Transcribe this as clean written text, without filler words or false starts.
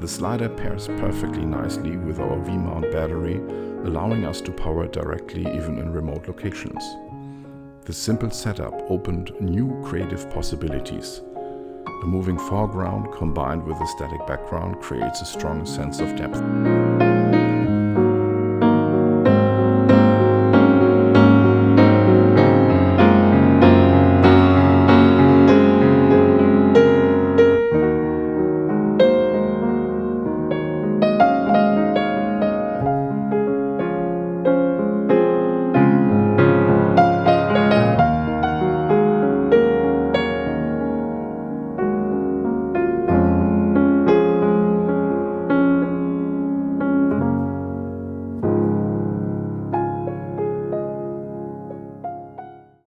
The slider pairs perfectly nicely with our V-mount battery, allowing us to power it directly even in remote locations. This simple setup opened new creative possibilities. A moving foreground combined with a static background creates a strong sense of depth.